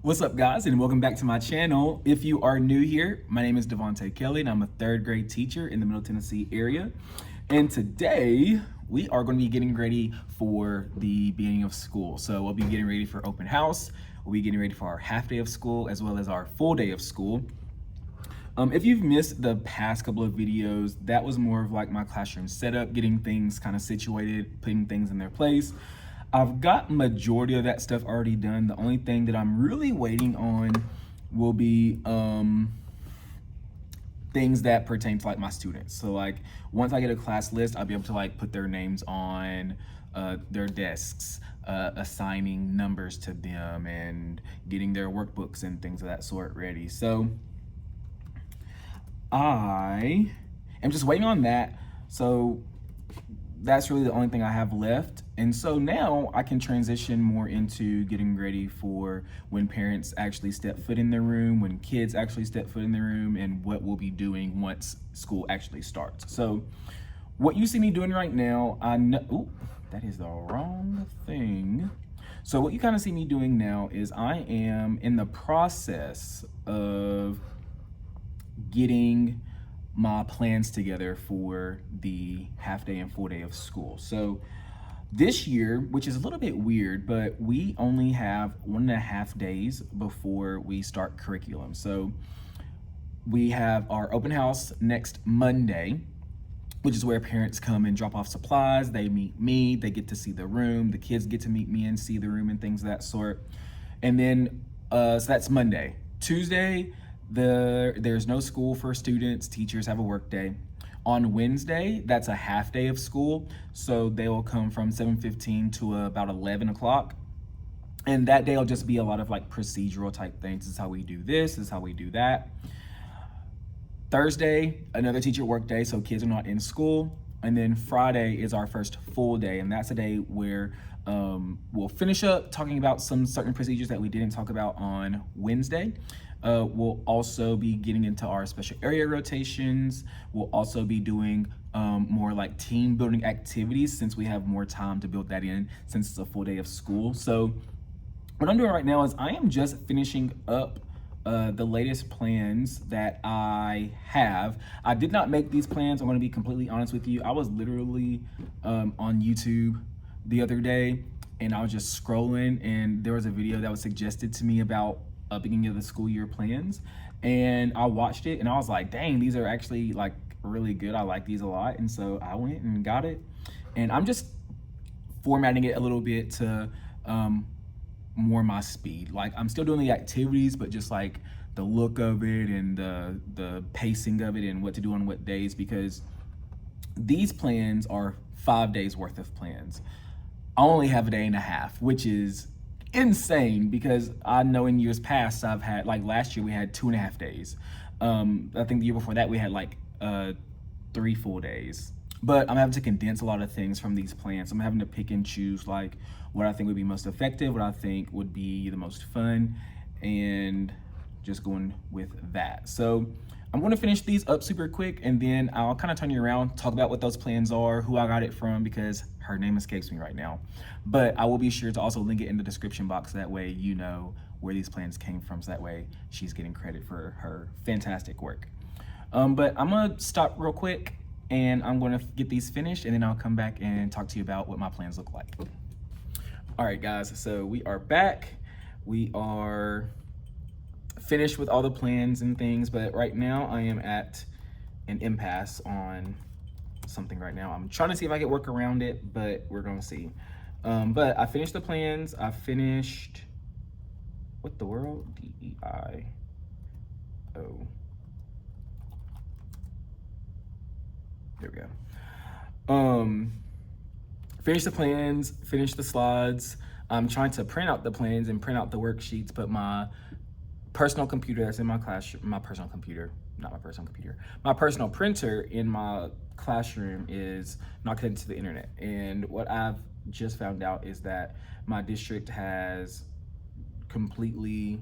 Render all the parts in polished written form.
What's up, guys, and welcome back to my channel. If you are new here, my name is Devontae Kelly, and I'm a third grade teacher in the Middle Tennessee area. And today, we are going to be getting ready for the beginning of school. So we'll be getting ready for open house. We'll be getting ready for our half day of school, as well as our full day of school. If you've missed the past couple of videos, that was more of like my classroom setup, getting things kind of situated, putting things in their place. I've got majority of that stuff already done. The only thing that I'm really waiting on will be things that pertain to like my students. So like once I get a class list, I'll be able to like put their names on their desks, assigning numbers to them and getting their workbooks and things of that sort ready. So I am just waiting on that. So that's really the only thing I have left. And so now I can transition more into getting ready for when parents actually step foot in their room, when kids actually step foot in their room, and what we'll be doing once school actually starts. So what you see me doing right now, I know, ooh, that is the wrong thing. So what you kind of see me doing now is I am in the process of getting my plans together for the half day and full day of school. So this year, which is a little bit weird, but we only have 1.5 days before we start curriculum. So we have our open house next Monday, which is where parents come and drop off supplies. They meet me, they get to see the room, the kids get to meet me and see the room and things of that sort. And then, so that's Monday. Tuesday, there's no school for students, teachers have a work day. On Wednesday, that's a half day of school. So they will come from 7:15 to about 11 o'clock. And that day will just be a lot of like procedural type things. This is how we do this is how we do that. Thursday, another teacher work day, so kids are not in school. And then Friday is our first full day, and that's a day where we'll finish up talking about some certain procedures that we didn't talk about on Wednesday. We'll also be getting into our special area rotations. We'll also be doing more like team building activities since we have more time to build that in since it's a full day of school. So what I'm doing right now is I am just finishing up the latest plans that I have. I did not make these plans. I'm going to be completely honest with you. I was literally on YouTube the other day and I was just scrolling and there was a video that was suggested to me about beginning of the school year plans, and I watched it and I was like, dang, these are actually like really good. I like these a lot. And so I went and got it, and I'm just formatting it a little bit to more my speed. Like I'm still doing the activities, but just like the look of it and the pacing of it and what to do on what days, because these plans are 5 days worth of plans. I only have a day and a half, which is insane because I know in years past I've had, like last year we had 2.5 days. I think the year before that we had like 3 full days. But I'm having to condense a lot of things from these plans. I'm having to pick and choose like what I think would be most effective, what I think would be the most fun, and just going with that. So I'm going to finish these up super quick, and then I'll kind of turn you around, talk about what those plans are, who I got it from, because her name escapes me right now. But I will be sure to also link it in the description box. That way you know where these plans came from. So that way she's getting credit for her fantastic work. But I'm going to stop real quick, and I'm going to get these finished, and then I'll come back and talk to you about what my plans look like. All right, guys, so we are back. We are finished with all the plans and things, but right now I am at an impasse on something right now. I'm trying to see if I can work around it, but we're gonna see. But I finished the plans. I finished, what the world? DEIO. There we go. Finished the plans, finished the slides. I'm trying to print out the plans and print out the worksheets, but my personal computer that's in my classroom, my personal printer in my classroom is not connected to the internet. And what I've just found out is that my district has completely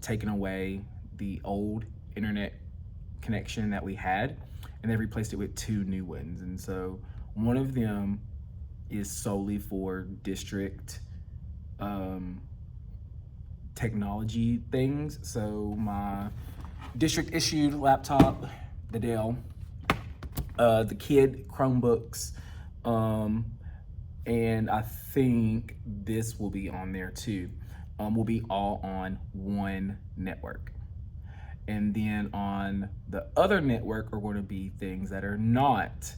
taken away the old internet connection that we had, and they replaced it with 2 new ones. And so one of them is solely for district technology things. So my district issued laptop, the Dell, the kid Chromebooks, and I think this will be on there too. Will be all on one network. And then on the other network are going to be things that are not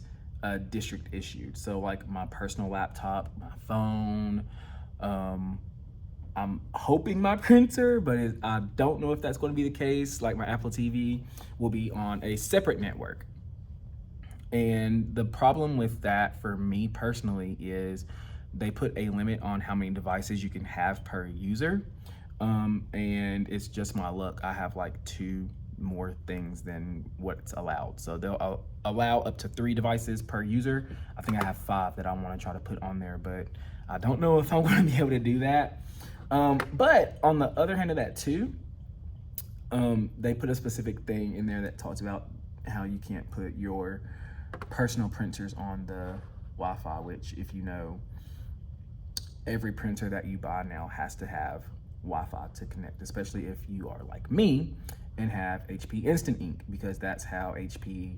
district issued. So like my personal laptop, my phone, I'm hoping my printer, but I don't know if that's going to be the case. Like my Apple TV will be on a separate network. And the problem with that for me personally is they put a limit on how many devices you can have per user. And it's just my luck. I have like 2 more things than what's allowed. So they'll allow up to 3 devices per user. I think I have 5 that I want to try to put on there, but I don't know if I'm going to be able to do that. But on the other hand of that too, they put a specific thing in there that talks about how you can't put your personal printers on the Wi-Fi, which, if you know, every printer that you buy now has to have Wi-Fi to connect, especially if you are like me and have HP Instant Ink, because that's how HP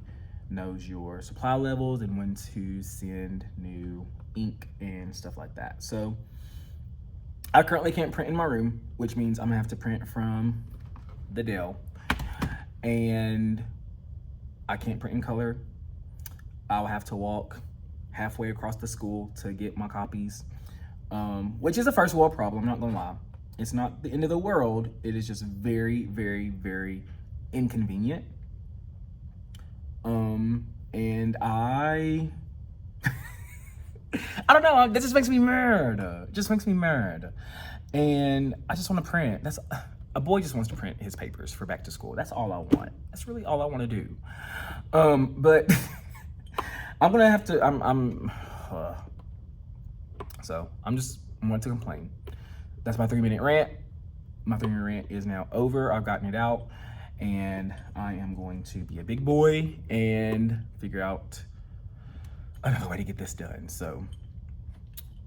knows your supply levels and when to send new ink and stuff like that. So I currently can't print in my room, which means I'm gonna have to print from the Dell, and I can't print in color. I'll have to walk halfway across the school to get my copies, which is a first world problem, I'm not gonna lie. It's not the end of the world. It is just very, very, very inconvenient. And I don't know, that just makes me mad. It just makes me mad. And I just want to print. A boy just wants to print his papers for back to school. That's all I want. That's really all I want to do. But I'm gonna have to. So I'm just want to complain. That's my 3-minute rant. My 3-minute rant is now over. I've gotten it out, and I am going to be a big boy and figure out another way to get this done. So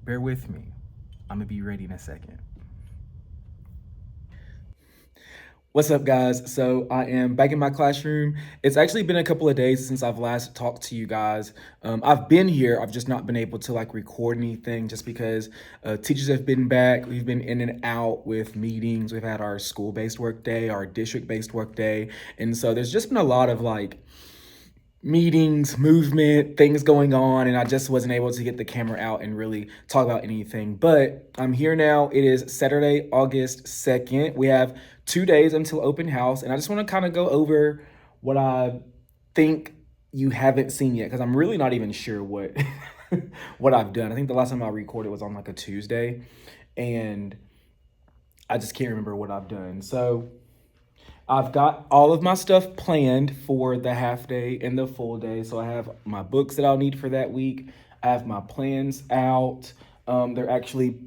bear with me. I'm gonna be ready in a second. What's up, guys? So I am back in my classroom. It's actually been a couple of days since I've last talked to you guys. I've been here, I've just not been able to like record anything just because teachers have been back. We've been in and out with meetings. We've had our school-based work day, our district-based work day. And so there's just been a lot of like meetings, movement, things going on, and I just wasn't able to get the camera out and really talk about anything. But I'm here now. It is Saturday, August 2nd. We have 2 days until open house, and I just want to kind of go over what I think you haven't seen yet, because I'm really not even sure what what I've done. I think the last time I recorded was on like a Tuesday, and I just can't remember what I've done. So I've got all of my stuff planned for the half day and the full day. So I have my books that I'll need for that week. I have my plans out. They're actually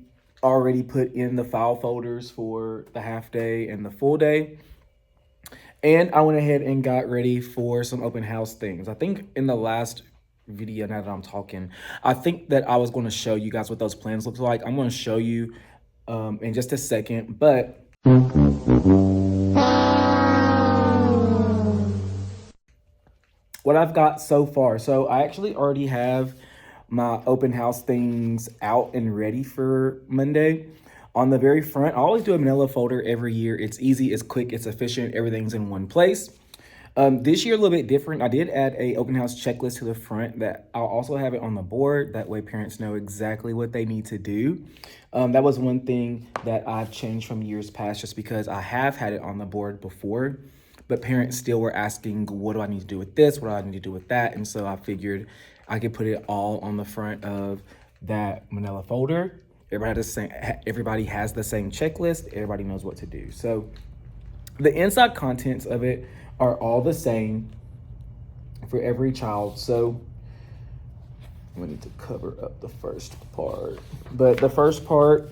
already put in the file folders for the half day and the full day. And I went ahead and got ready for some open house things. I think in the last video, now that I'm talking, I think that I was going to show you guys what those plans look like. I'm going to show you in just a second, but what I've got so far. So I actually already have my open house things out and ready for Monday. On the very front, I always do a manila folder every year. It's easy, it's quick, it's efficient, everything's in one place. This year, a little bit different. I did add a open house checklist to the front that I'll also have it on the board. That way parents know exactly what they need to do. That was one thing that I've changed from years past, just because I have had it on the board before, but parents still were asking, what do I need to do with this? What do I need to do with that? And so I figured I could put it all on the front of that manila folder. Everybody has the same checklist. Everybody knows what to do. So the inside contents of it are all the same for every child. So we need to cover up the first part. But the first part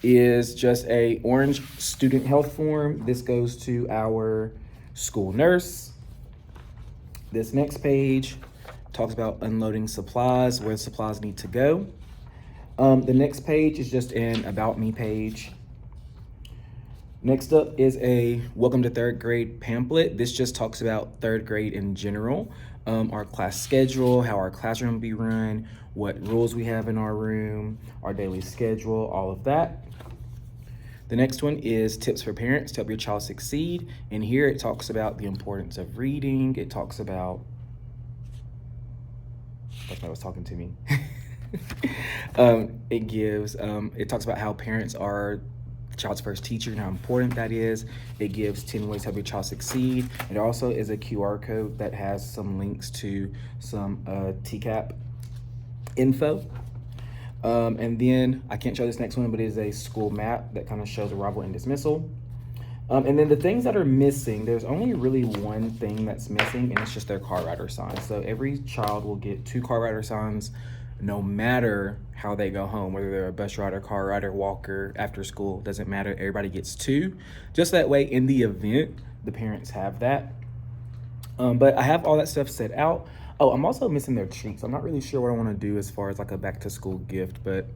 is just a orange student health form. This goes to our school nurse. This next page talks about unloading supplies, where supplies need to go. The next page is just an About Me page. Next up is a Welcome to Third Grade pamphlet. This just talks about third grade in general, our class schedule, how our classroom will be run, what rules we have in our room, our daily schedule, all of that. The next one is Tips for Parents to help your child succeed. And here it talks about the importance of reading. It talks about, that was talking to me. It talks about how parents are the child's first teacher and how important that is. It gives 10 ways to help your child succeed. It also is a QR code that has some links to some TCAP info. And then I can't show this next one, but it is a school map that kind of shows arrival and dismissal. And then the things that are missing, there's only really one thing that's missing, and it's just their car rider sign. So every child will get 2 car rider signs no matter how they go home, whether they're a bus rider, car rider, walker, after school, doesn't matter. Everybody gets 2. Just that way, in the event, the parents have that. But I have all that stuff set out. Oh, I'm also missing their treats. I'm not really sure what I want to do as far as like a back to school gift, but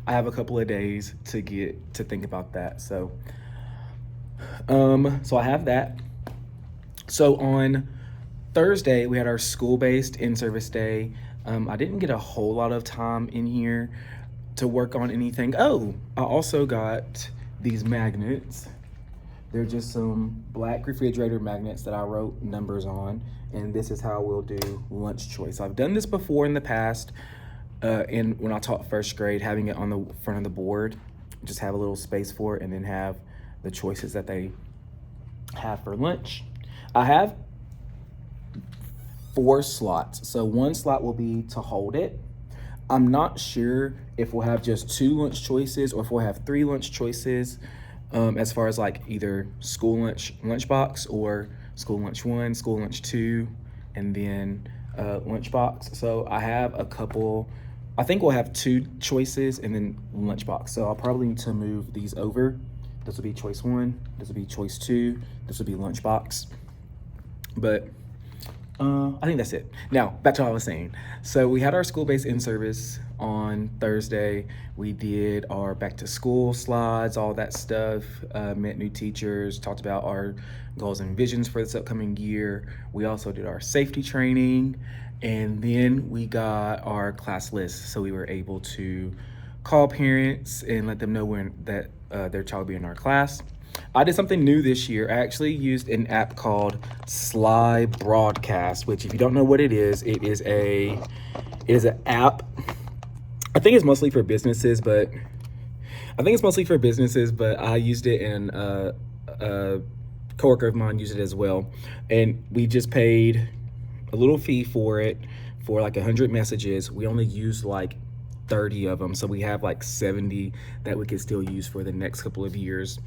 I have a couple of days to think about that. So I have that. So on Thursday, we had our school-based in-service day. I didn't get a whole lot of time in here to work on anything. Oh, I also got these magnets. They're just some black refrigerator magnets that I wrote numbers on, and this is how we'll do lunch choice. I've done this before in the past, when I taught first grade, having it on the front of the board, just have a little space for it, and then have the choices that they have for lunch. I have 4 slots. So 1 slot will be to hold it. I'm not sure if we'll have just 2 lunch choices or if we'll have 3 lunch choices, as far as like either school lunchbox, or school lunch 1, school lunch 2, and then lunchbox. So I have a couple. I think we'll have 2 choices and then lunchbox. So I'll probably need to move these over. This will be choice 1. This will be choice 2. This will be lunchbox. But I think that's it. Now, back to what I was saying. So we had our school-based in-service on Thursday. We did our back to school slides, all that stuff, met new teachers, talked about our goals and visions for this upcoming year. We also did our safety training, and then we got our class list. So we were able to call parents and let them know that their child will be in our class. I did something new this year. I actually used an app called Sly Broadcast, which, if you don't know what it is an app. I think it's mostly for businesses, but I used it, and a coworker of mine used it as well. And we just paid a little fee for it, for like 100 messages. We only used like 30 of them, so we have like 70 that we could still use for the next couple of years.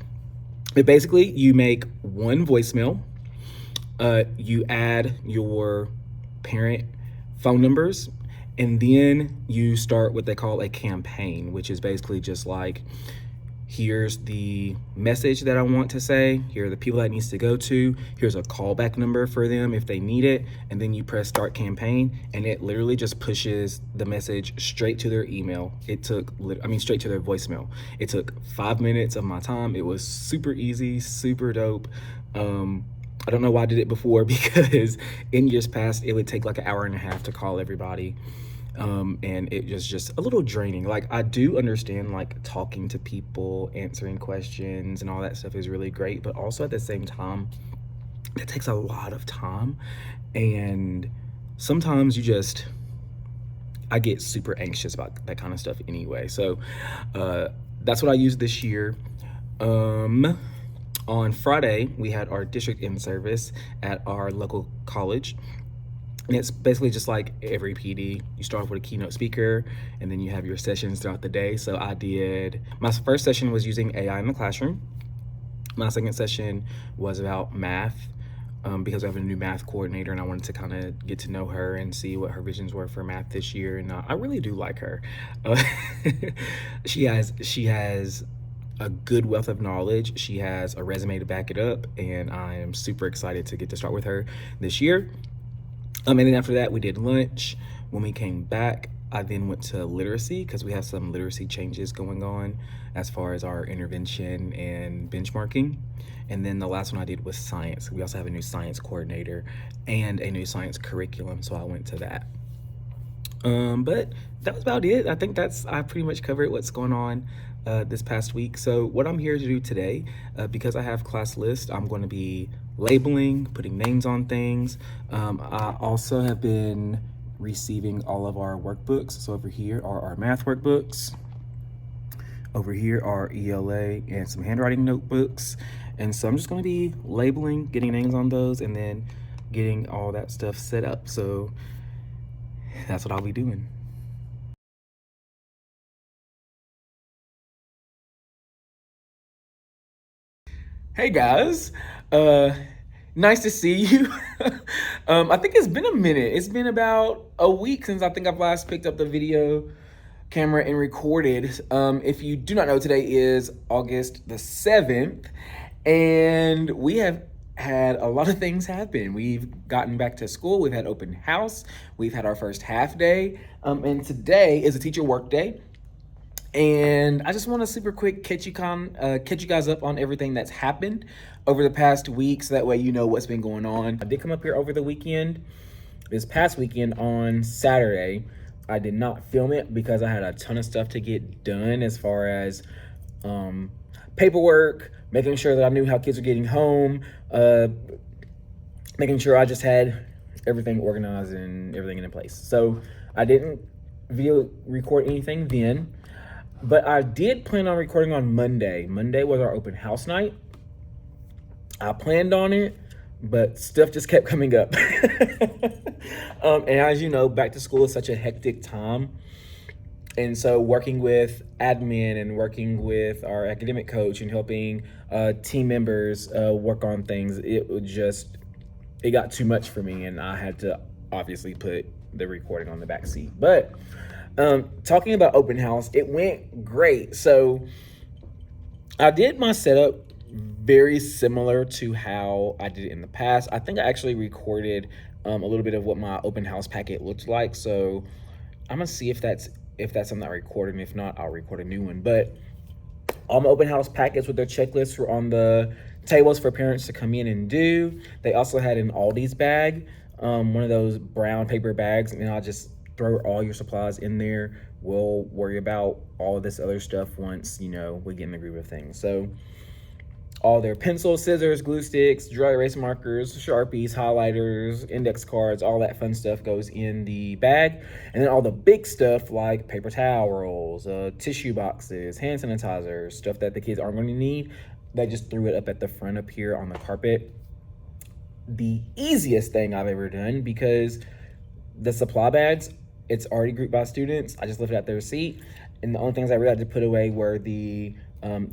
But basically, you make 1 voicemail, you add your parent phone numbers, and then you start what they call a campaign, which is basically just like, here's the message that I want to say, here are the people that it needs to go to, here's a callback number for them if they need it, and then you press start campaign, and it literally just pushes the message straight to their email. Straight to their voicemail. It took 5 minutes of my time. It was super easy, super dope. I don't know why I did it before, because in years past, it would take like an hour and a half to call everybody. And it was just a little draining. Like, I do understand like talking to people, answering questions and all that stuff is really great, but also at the same time, it takes a lot of time, and sometimes I get super anxious about that kind of stuff anyway. So that's what I used this year. On Friday, we had our district in-service at our local college. And it's basically just like every PD. You start off with a keynote speaker, and then you have your sessions throughout the day. So my first session was using AI in the classroom. My second session was about math, because I have a new math coordinator, and I wanted to kind of get to know her and see what her visions were for math this year. And I really do like her. She has a good wealth of knowledge. She has a resume to back it up, and I am super excited to get to start with her this year. And then after that, we did lunch. When we came back, I then went to literacy because we have some literacy changes going on as far as our intervention and benchmarking. And then the last one I did was science. We also have a new science coordinator and a new science curriculum, so I went to that. But that was about it. I pretty much covered what's going on this past week. So what I'm here to do today, because I have class list, I'm going to be labeling, putting names on things. I also have been receiving all of our workbooks. So over here are our math workbooks. Over here are ELA and some handwriting notebooks. And so I'm just going to be labeling, getting names on those, and then getting all that stuff set up. So that's what I'll be doing. Hey guys, uh, nice to see you. I think it's been a minute. It's been about a week since I think I've last picked up the video camera and recorded. If you do not know, today is August the 7th, and we have had a lot of things happen. We've gotten back to school, we've had open house, we've had our first half day, and today is a teacher work day. And I just want to super quick catch you guys up on everything that's happened over the past week, so that way you know what's been going on. I did come up here over the weekend, this past weekend on Saturday. I did not film it because I had a ton of stuff to get done as far as paperwork, making sure that I knew how kids were getting home, making sure I just had everything organized and everything in place. So I didn't video record anything then. But I did plan on recording on Monday. Monday was our open house night. I planned on it, but stuff just kept coming up. And as you know, back to school is such a hectic time. And so working with admin and working with our academic coach and helping team members work on things, it got too much for me, and I had to obviously put the recording on the back seat. But talking about open house, it went great. So I did my setup very similar to how I did it in the past. I think I actually recorded a little bit of what my open house packet looked like. So I'm gonna see if that's something I recorded, and if not, I'll record a new one. But all my open house packets with their checklists were on the tables for parents to come in and do. They also had an Aldi's bag, one of those brown paper bags, and I'll just throw all your supplies in there. We'll worry about all of this other stuff once, we get in the groove of things. So all their pencils, scissors, glue sticks, dry erase markers, Sharpies, highlighters, index cards, all that fun stuff goes in the bag. And then all the big stuff like paper towels, tissue boxes, hand sanitizer, stuff that the kids aren't going to need, they just threw it up at the front up here on the carpet. The easiest thing I've ever done, because the supply bags, it's already grouped by students. I just lifted out their seat, and the only things I really had to put away were the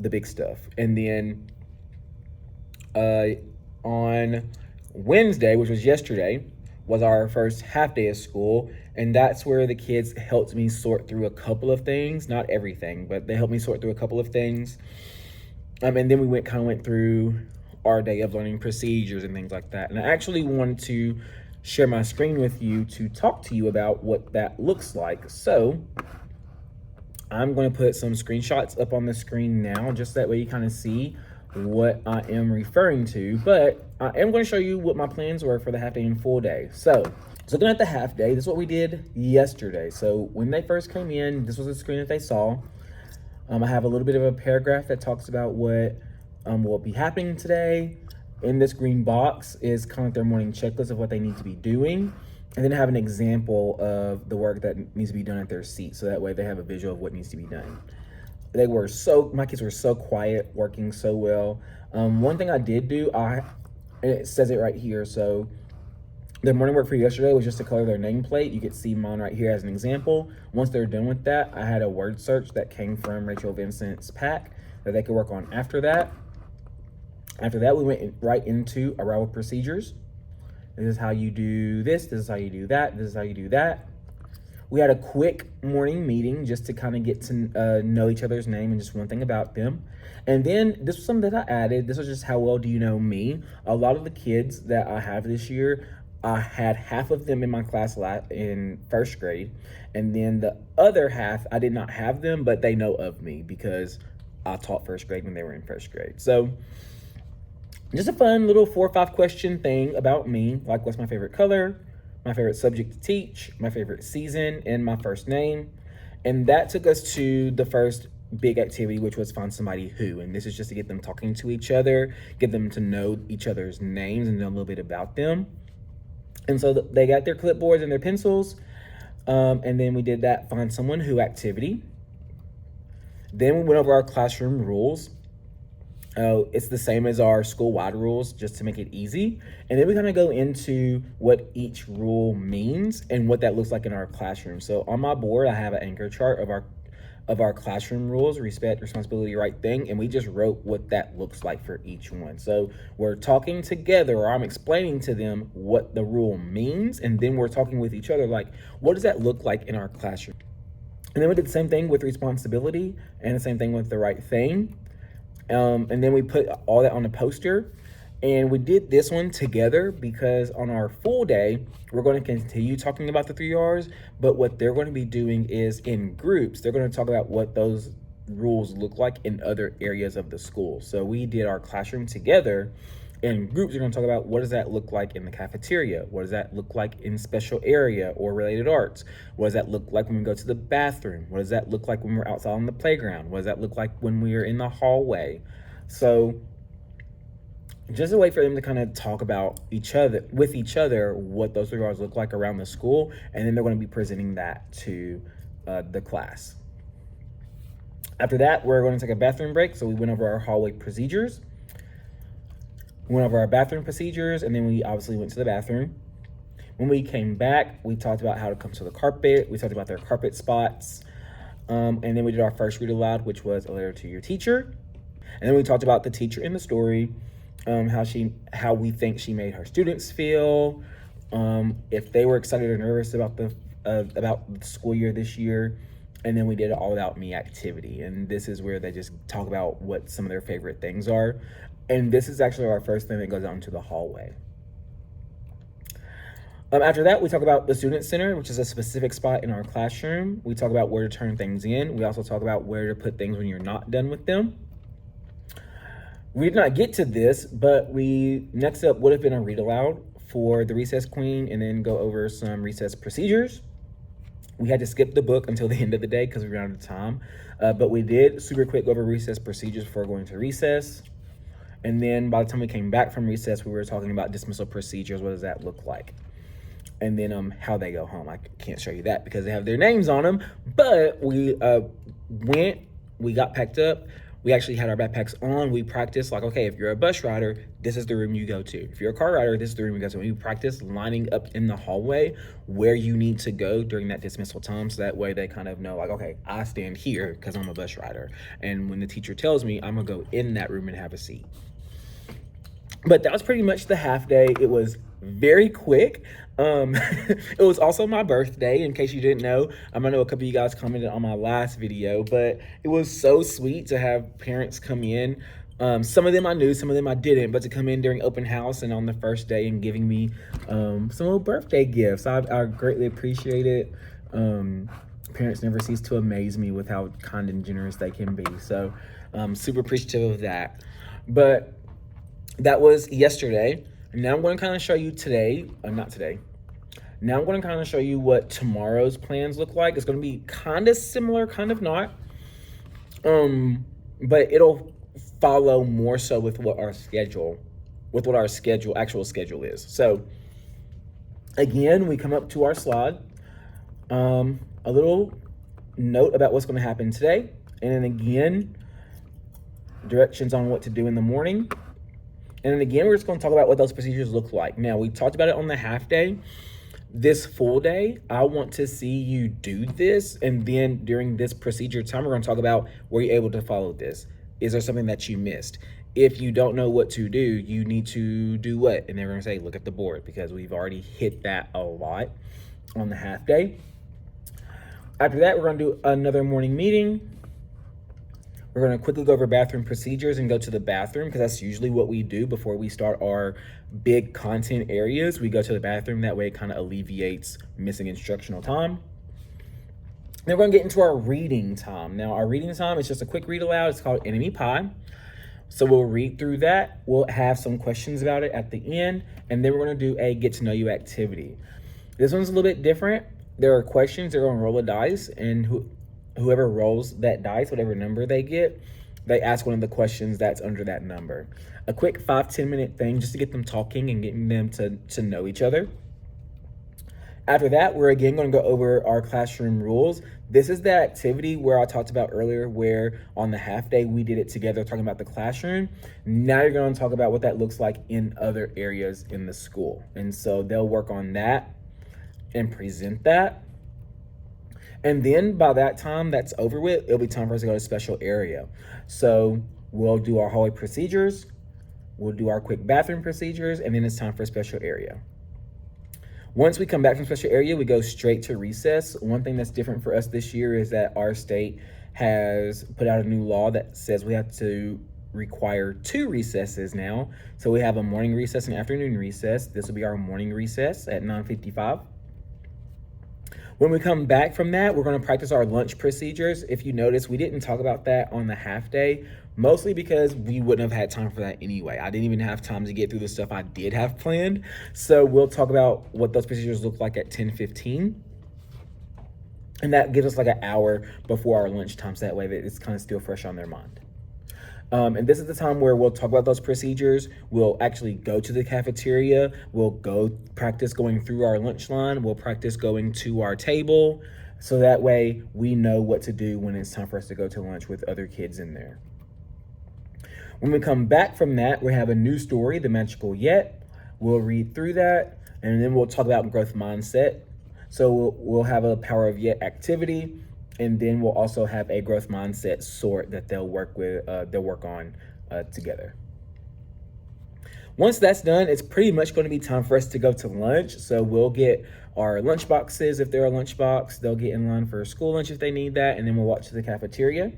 big stuff. And then on Wednesday, which was yesterday, was our first half day of school, and that's where the kids helped me sort through a couple of things, not everything, but they helped me sort through a couple of things. And then we went through our day of learning procedures and things like that. And I actually wanted to share my screen with you to talk to you about what that looks like. So I'm going to put some screenshots up on the screen now, just that way you kind of see what I am referring to. But I am going to show you what my plans were for the half day and full day. So looking at the half day, this is what we did yesterday. So when they first came in, this was the screen that they saw. I have a little bit of a paragraph that talks about what will be happening today. In this green box is kind of like their morning checklist of what they need to be doing. And then I have an example of the work that needs to be done at their seat. So that way they have a visual of what needs to be done. My kids were so quiet, working so well. One thing I did do, it says it right here. So their morning work for yesterday was just to color their nameplate. You could see mine right here as an example. Once they're done with that, I had a word search that came from Rachel Vincent's pack that they could work on after that. After that, we went right into arrival procedures. This is how you do this. This is how you do that. This is how you do that. We had a quick morning meeting just to kind of get to know each other's name and just one thing about them. And then this was something that I added. This was just how well do you know me. A lot of the kids that I have this year I had half of them in my class in first grade, and then the other half I did not have them, but they know of me because I taught first grade when they were in first grade. So just a fun little 4 or 5 question thing about me, like what's my favorite color, my favorite subject to teach, my favorite season, and my first name. And that took us to the first big activity, which was find somebody who. And this is just to get them talking to each other, get them to know each other's names and know a little bit about them. And so they got their clipboards and their pencils. And then we did that find someone who activity. Then we went over our classroom rules. It's the same as our school-wide rules, just to make it easy. And then we kind of go into what each rule means and what that looks like in our classroom. So on my board, I have an anchor chart of our classroom rules: respect, responsibility, right thing. And we just wrote what that looks like for each one. So we're talking together, or I'm explaining to them what the rule means. And then we're talking with each other, like, what does that look like in our classroom? And then we did the same thing with responsibility and the same thing with the right thing. And then we put all that on a poster, and we did this one together because on our full day, we're going to continue talking about the 3 R's, but what they're going to be doing is in groups, they're going to talk about what those rules look like in other areas of the school. So we did our classroom together. In groups, we're going to talk about what does that look like in the cafeteria? What does that look like in special area or related arts? What does that look like when we go to the bathroom? What does that look like when we're outside on the playground? What does that look like when we're in the hallway? So just a way for them to kind of talk about with each other, what those 3 R's look like around the school. And then they're going to be presenting that to the class. After that, we're going to take a bathroom break. So we went over our hallway procedures. Went over our bathroom procedures, and then we obviously went to the bathroom. When we came back, we talked about how to come to the carpet. We talked about their carpet spots. And then we did our first read aloud, which was a letter to your teacher. And then we talked about the teacher in the story, how we think she made her students feel, if they were excited or nervous about the school year this year. And then we did an all about me activity. And this is where they just talk about what some of their favorite things are. And this is actually our first thing that goes out into the hallway. After that, we talk about the student center, which is a specific spot in our classroom. We talk about where to turn things in. We also talk about where to put things when you're not done with them. We did not get to this, but next up would have been a read aloud for the recess queen, and then go over some recess procedures. We had to skip the book until the end of the day because we ran out of time. But we did super quick go over recess procedures before going to recess. And then by the time we came back from recess, we were talking about dismissal procedures. What does that look like? And then how they go home. I can't show you that because they have their names on them. But we we got packed up. We actually had our backpacks on. We practiced like, okay, if you're a bus rider, this is the room you go to. If you're a car rider, this is the room you go to. And we practiced lining up in the hallway where you need to go during that dismissal time. So that way they kind of know like, okay, I stand here because I'm a bus rider. And when the teacher tells me, I'm gonna go in that room and have a seat. But that was pretty much the half day. It was very quick. It was also my birthday, in case you didn't know. I know a couple of you guys commented on my last video, but it was so sweet to have parents come in. Some of them I knew, some of them I didn't, but to come in during open house and on the first day and giving me some little birthday gifts. I greatly appreciate it. Parents never cease to amaze me with how kind and generous they can be. So I'm super appreciative of that. But that was yesterday. Now I'm going to kind of show you today, not today. Now I'm going to kind of show you what tomorrow's plans look like. It's going to be kind of similar, kind of not. But it'll follow more so with what our actual schedule is. So again, we come up to our slide, a little note about what's going to happen today. And then again, directions on what to do in the morning. And then again, we're just going to talk about what those procedures look like. Now, we talked about it on the half day. This full day, I want to see you do this. And then during this procedure time, we're going to talk about, were you able to follow this? Is there something that you missed? If you don't know what to do, you need to do what? And they're going to say, look at the board, because we've already hit that a lot on the half day. After that, we're going to do another morning meeting. We're going to quickly go over bathroom procedures and go to the bathroom because that's usually what we do before we start our big content areas. We go to the bathroom. That way it kind of alleviates missing instructional time. Then we're going to get into our reading time. Now, our reading time is just a quick read aloud. It's called Enemy Pie. So we'll read through that. We'll have some questions about it at the end. And then we're going to do a get to know you activity. This one's a little bit different. There are questions. They're going to roll a dice. And whoever rolls that dice, whatever number they get, they ask one of the questions that's under that number. A quick 5-10 minute thing just to get them talking and getting them to know each other. After that, we're again going to go over our classroom rules. This is the activity where I talked about earlier, where on the half day we did it together talking about the classroom. Now you're going to talk about what that looks like in other areas in the school. And so they'll work on that and present that. And then by that time that's over with, it'll be time for us to go to special area. So we'll do our hallway procedures, we'll do our quick bathroom procedures, and then it's time for special area. Once we come back from special area, we go straight to recess. One thing that's different for us this year is that our state has put out a new law that says we have to require 2 recesses now. So we have a morning recess and afternoon recess. This will be our morning recess at 9:55. When we come back from that, we're going to practice our lunch procedures. If you notice, we didn't talk about that on the half day, mostly because we wouldn't have had time for that anyway. I didn't even have time to get through the stuff I did have planned. So we'll talk about what those procedures look like at 10:15. And that gives us like an hour before our lunch time, so that way that it's kind of still fresh on their mind. And this is the time where we'll talk about those procedures. We'll actually go to the cafeteria. We'll go practice going through our lunch line. We'll practice going to our table. So that way we know what to do when it's time for us to go to lunch with other kids in there. When we come back from that, we have a new story, The Magical Yet. We'll read through that, and then we'll talk about growth mindset. So we'll have a Power of Yet activity. And then we'll also have a growth mindset sort that they'll work on together. Once that's done, it's pretty much going to be time for us to go to lunch. So we'll get our lunch boxes. If they're a lunch box, they'll get in line for school lunch if they need that. And then we'll walk to the cafeteria.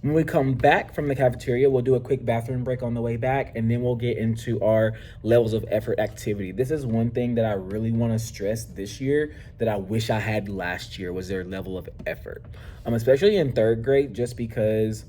When we come back from the cafeteria, we'll do a quick bathroom break on the way back, and then we'll get into our levels of effort activity. This is one thing that I really want to stress this year that I wish I had last year, was their level of effort. Especially in 3rd grade, just because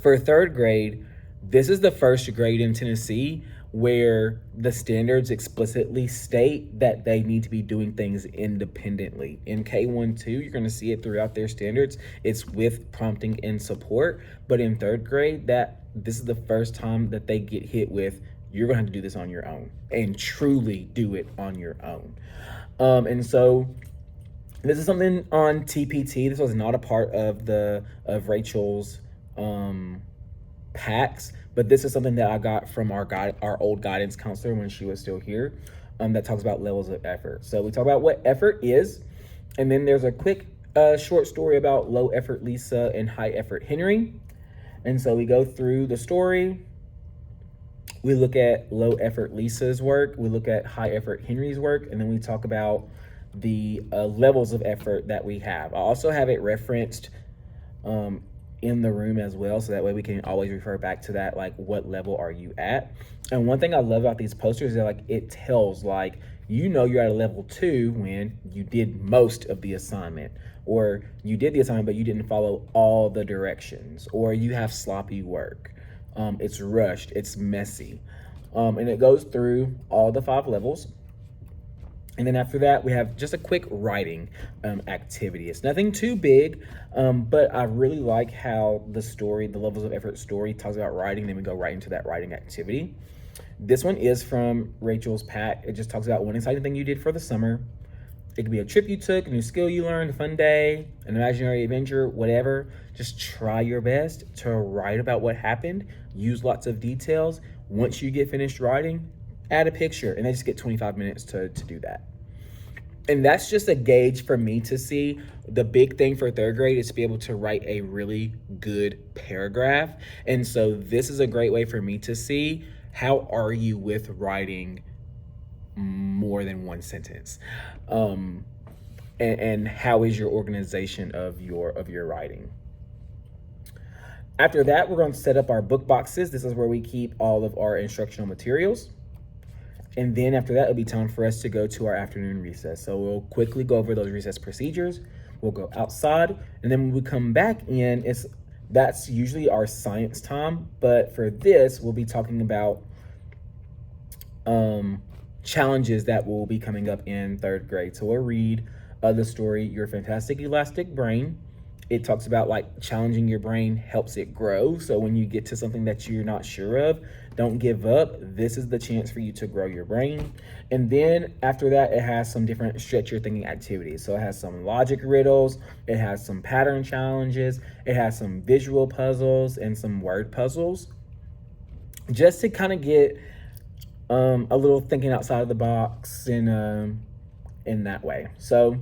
for 3rd grade, this is the first grade in Tennessee where the standards explicitly state that they need to be doing things independently. In K1-2, you're going to see it throughout their standards. It's with prompting and support. But in 3rd grade, this is the first time that they get hit with, you're going to have to do this on your own and truly do it on your own. And so this is something on TPT. This was not a part of Rachel's packs, but this is something that I got from our old guidance counselor when she was still here, that talks about levels of effort. So we talk about what effort is, and then there's a quick short story about low effort Lisa and high effort Henry. And so we go through the story. We look at low effort Lisa's work. We look at high effort Henry's work, and then we talk about the levels of effort that we have. I also have it referenced in the room as well, so that way we can always refer back to that, like what level are you at. And one thing I love about these posters is that, like, it tells, like, you know, you're at a level 2 when you did most of the assignment, or you did the assignment but you didn't follow all the directions, or you have sloppy work, it's rushed, it's messy, and it goes through all the 5 levels. And then after that, we have just a quick writing activity. It's nothing too big, but I really like how the levels of effort story talks about writing. Then we go right into that writing activity. This one is from Rachel's pack. It just talks about one exciting thing you did for the summer. It could be a trip you took, a new skill you learned, a fun day, an imaginary adventure, whatever. Just try your best to write about what happened. Use lots of details. Once you get finished writing, add a picture, and they just get 25 minutes to do that. And that's just a gauge for me to see. The big thing for 3rd grade is to be able to write a really good paragraph. And so this is a great way for me to see, how are you with writing more than one sentence? And how is your organization of your writing? After that, we're going to set up our book boxes. This is where we keep all of our instructional materials. And then after that, it'll be time for us to go to our afternoon recess. So we'll quickly go over those recess procedures. We'll go outside, and then when we come back in, that's usually our science time. But for this, we'll be talking about challenges that will be coming up in third grade. So we'll read the story Your Fantastic Elastic Brain. It talks about like challenging your brain helps it grow. So when you get to something that you're not sure of, don't give up. This is the chance for you to grow your brain. And then after that, it has some different stretch your thinking activities. So it has some logic riddles, it has some pattern challenges, it has some visual puzzles and some word puzzles, just to kind of get a little thinking outside of the box in that way. So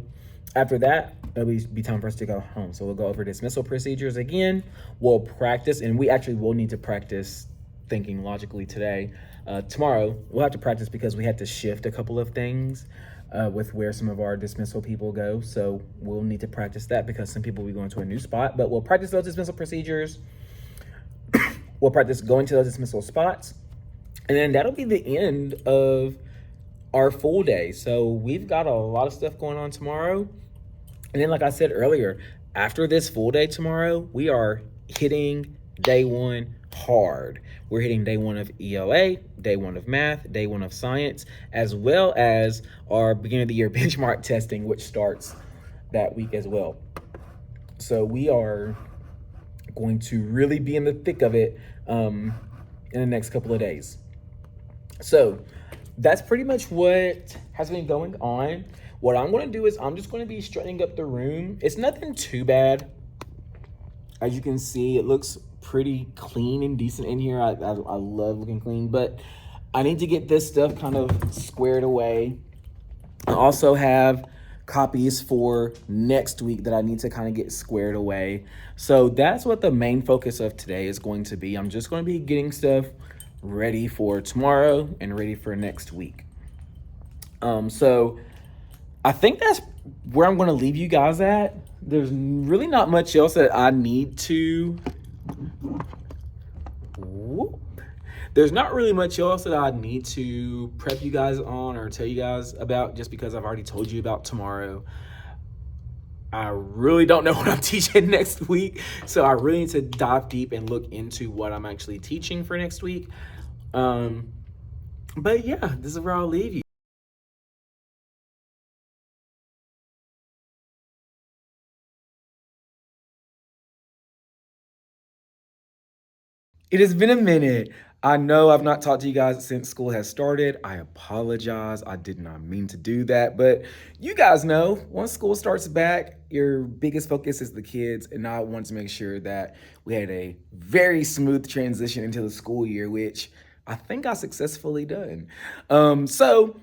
after that, it'll be time for us to go home. So we'll go over dismissal procedures again. We'll practice, and we actually will need to practice thinking logically today. Tomorrow, we'll have to practice because we had to shift a couple of things with where some of our dismissal people go. So we'll need to practice that because some people will be going to a new spot. But we'll practice those dismissal procedures. We'll practice going to those dismissal spots. And then that'll be the end of our full day. So we've got a lot of stuff going on tomorrow. And then, like I said earlier, after this full day tomorrow, we are hitting day one hard. We're hitting day one of ELA, day one of math, day one of science, as well as our beginning of the year benchmark testing, which starts that week as well. So we are going to really be in the thick of it in the next couple of days. So that's pretty much what has been going on. What I'm going to do is I'm just going to be straightening up the room. It's nothing too bad. As you can see, it looks pretty clean and decent in here. I love looking clean, but I need to get this stuff kind of squared away. I also have copies for next week that I need to kind of get squared away. So that's what the main focus of today is going to be. I'm just going to be getting stuff ready for tomorrow and ready for next week. So I think that's where I'm going to leave you guys at. There's really not much else that I need to. There's not really much else that I need to prep you guys on or tell you guys about, just because I've already told you about tomorrow. I really don't know what I'm teaching next week, so I really need to dive deep and look into what I'm actually teaching for next week. But yeah, this is where I'll leave you. It has been a minute. I know I've not talked to you guys since school has started. I apologize. I did not mean to do that. But you guys know, once school starts back, your biggest focus is the kids. And I want to make sure that we had a very smooth transition into the school year, which I think I successfully done. So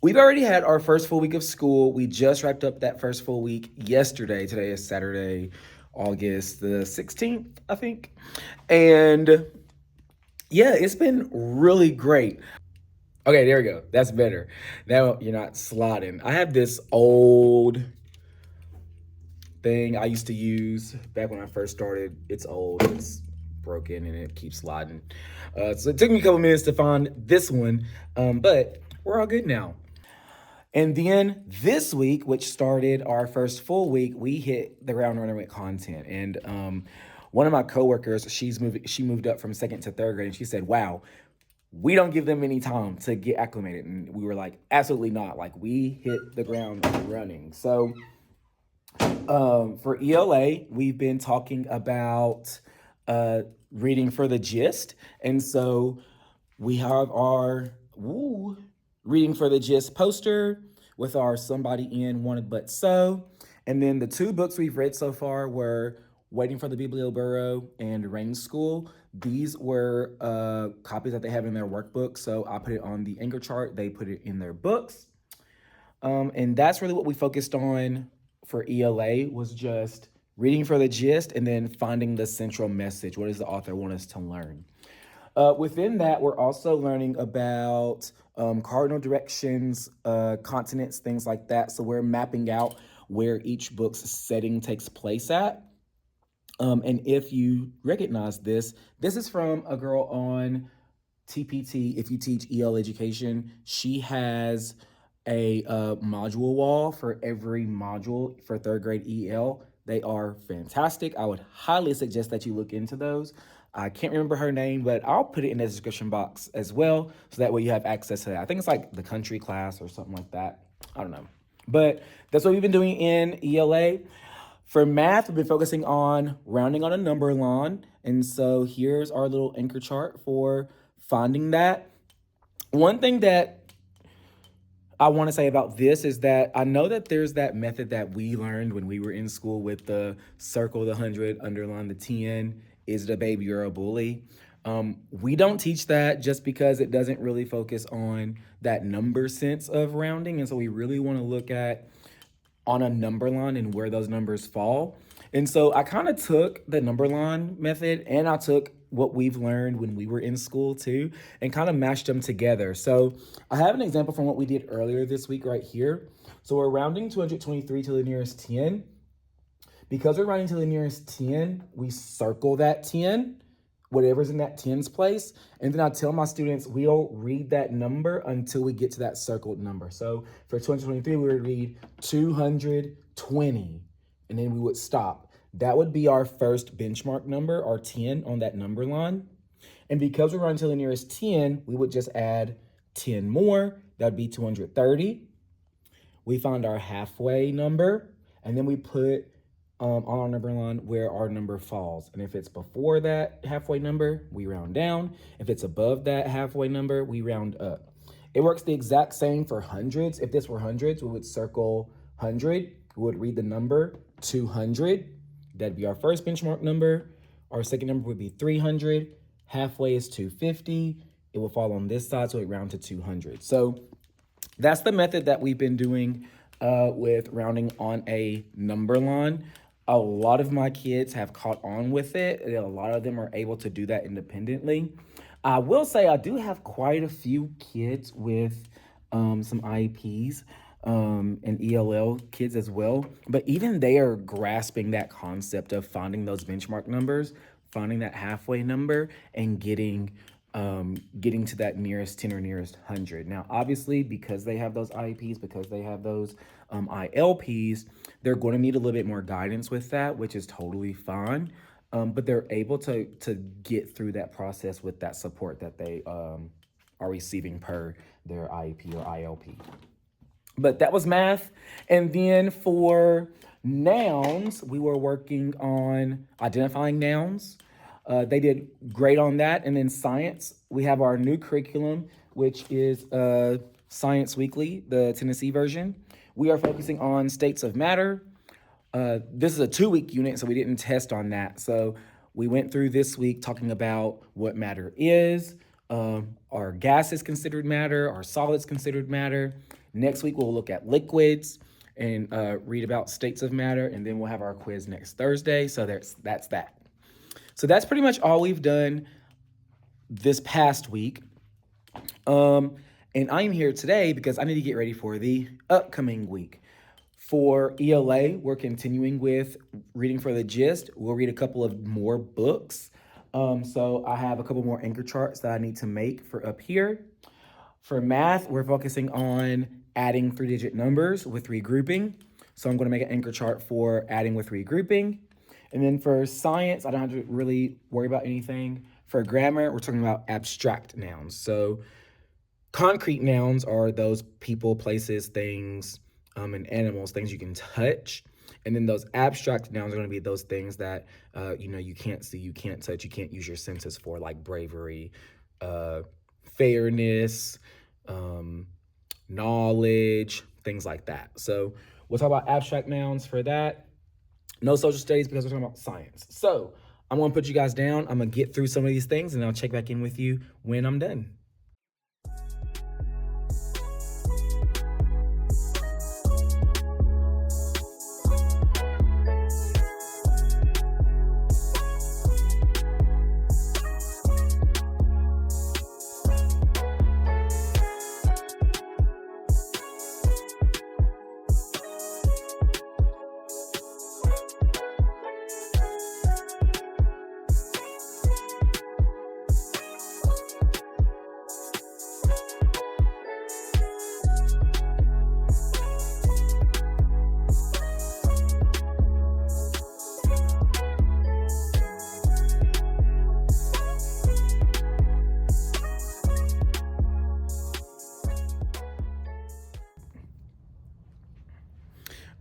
we've already had our first full week of school. We just wrapped up that first full week yesterday. Today is Saturday, August the 16th, I think. And yeah, it's been really great. Okay, there we go. That's better. Now you're not sliding. I have this old thing I used to use back when I first started. It's old. It's broken and it keeps sliding. So it took me a couple minutes to find this one, but we're all good now. And then this week, which started our first full week, we hit the ground running with content. And one of my coworkers, she moved up from second to third grade, and she said, "Wow, we don't give them any time to get acclimated." And we were like, "Absolutely not! Like, we hit the ground running." So for ELA, we've been talking about reading for the gist, and so we have our reading for the gist poster with our Somebody In Wanted But So. And then the two books we've read so far were Waiting for the Biblioburo and Rain School. These were copies that they have in their workbook. So I put it on the anchor chart. They put it in their books. And that's really what we focused on for ELA, was just reading for the gist and then finding the central message. What does the author want us to learn? Within that, we're also learning about cardinal directions, continents, things like that. So we're mapping out where each book's setting takes place at. And if you recognize this, this is from a girl on TPT. If you teach EL education, she has a module wall for every module for third grade EL. They are fantastic. I would highly suggest that you look into those. I can't remember her name, but I'll put it in the description box as well, so that way you have access to that. I think it's like the country class or something like that. I don't know. But that's what we've been doing in ELA. For math, we've been focusing on rounding on a number line. And so here's our little anchor chart for finding that. One thing that I want to say about this is that I know that there's that method that we learned when we were in school with the circle the 100, underline the 10, is it a baby or a bully? We don't teach that just because it doesn't really focus on that number sense of rounding. And so we really want to look at on a number line and where those numbers fall. And so I kind of took the number line method and I took what we've learned when we were in school too and kind of mashed them together. So I have an example from what we did earlier this week right here. So we're rounding 223 to the nearest 10. Because we're rounding to the nearest 10, we circle that 10, whatever's in that 10's place. And then I tell my students, we don't read that number until we get to that circled number. So for 223, we would read 220, and then we would stop. That would be our first benchmark number, our 10 on that number line. And because we're running to the nearest 10, we would just add 10 more. That would be 230. We find our halfway number, and then we put on our number line where our number falls. And if it's before that halfway number, we round down. If it's above that halfway number, we round up. It works the exact same for hundreds. If this were hundreds, we would circle 100. We would read the number 200. That'd be our first benchmark number. Our second number would be 300. Halfway is 250. It will fall on this side, so it round to 200. So that's the method that we've been doing with rounding on a number line. A lot of my kids have caught on with it. A lot of them are able to do that independently. I will say I do have quite a few kids with some IEPs and ELL kids as well. But even they are grasping that concept of finding those benchmark numbers, finding that halfway number, and getting to that nearest 10 or nearest 100. Now, obviously, because they have those IEPs, because they have those ILPs, they're going to need a little bit more guidance with that, which is totally fine. But they're able to get through that process with that support that they are receiving per their IEP or ILP. But that was math. And then for nouns, we were working on identifying nouns. They did great on that. And then science, we have our new curriculum, which is Science Weekly, the Tennessee version. We are focusing on states of matter. This is a 2-week unit, so we didn't test on that. So we went through this week talking about what matter is. Are gases considered matter? Are solids considered matter? Next week, we'll look at liquids and read about states of matter. And then we'll have our quiz next Thursday. So that's that. So that's pretty much all we've done this past week. And I'm here today because I need to get ready for the upcoming week. For ELA, we're continuing with reading for the gist. We'll read a couple of more books. So I have a couple more anchor charts that I need to make for up here. For math, we're focusing on adding 3-digit numbers with regrouping. So I'm going to make an anchor chart for adding with regrouping. And then for science, I don't have to really worry about anything. For grammar, we're talking about abstract nouns. So concrete nouns are those people, places, things, and animals, things you can touch. And then those abstract nouns are going to be those things that, you can't see, you can't touch, you can't use your senses for, like bravery, fairness, knowledge, things like that. So we'll talk about abstract nouns for that. No social studies because we're talking about science. So I'm going to put you guys down. I'm going to get through some of these things and I'll check back in with you when I'm done.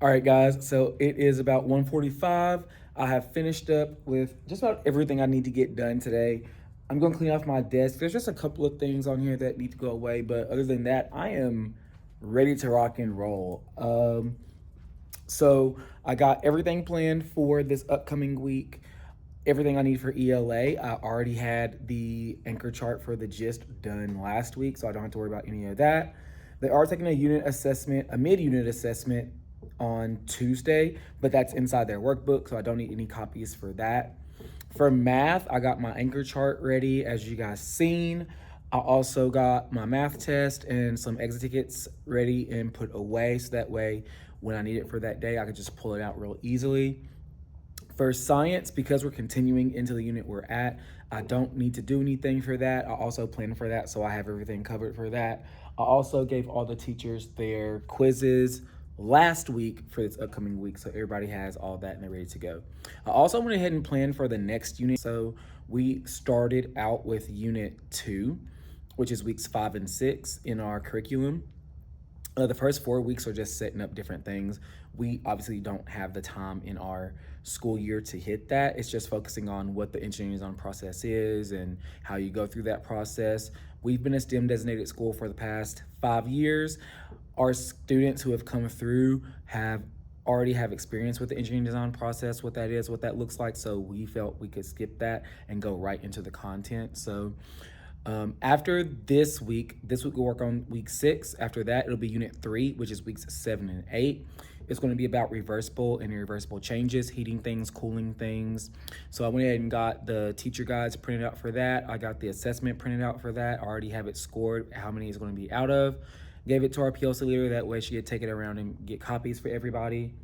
All right, guys. So it is about 1:45. I have finished up with just about everything I need to get done today. I'm going to clean off my desk. There's just a couple of things on here that need to go away, but other than that, I am ready to rock and roll. So I got everything planned for this upcoming week. Everything I need for ELA. I already had the anchor chart for the gist done last week, so I don't have to worry about any of that. They are taking a unit assessment, a mid-unit assessment on Tuesday, but that's inside their workbook, so I don't need any copies for that. For math, I got my anchor chart ready, as you guys seen. I also got my math test and some exit tickets ready and put away, so that way when I need it for that day, I could just pull it out real easily. For science, because we're continuing into the unit we're at, I don't need to do anything for that. I also plan for that, so I have everything covered for that. I also gave all the teachers their quizzes last week for this upcoming week, so everybody has all that and they're ready to go. I also went ahead and planned for the next unit. So we started out with Unit 2, which is weeks 5 and 6 in our curriculum. The first 4 weeks are just setting up different things. We obviously don't have the time in our school year to hit that. It's just focusing on what the engineering design process is and how you go through that process. We've been a STEM designated school for the past 5 years. Our students who have come through already have experience with the engineering design process, what that is, what that looks like. So we felt we could skip that and go right into the content. So after this week we'll work on week 6. After that, it'll be Unit 3, which is weeks 7 and 8. It's going to be about reversible and irreversible changes, heating things, cooling things. So I went ahead and got the teacher guides printed out for that. I got the assessment printed out for that. I already have it scored, how many is going to be out of. Gave it to our PLC leader. That way she could take it around and get copies for everybody.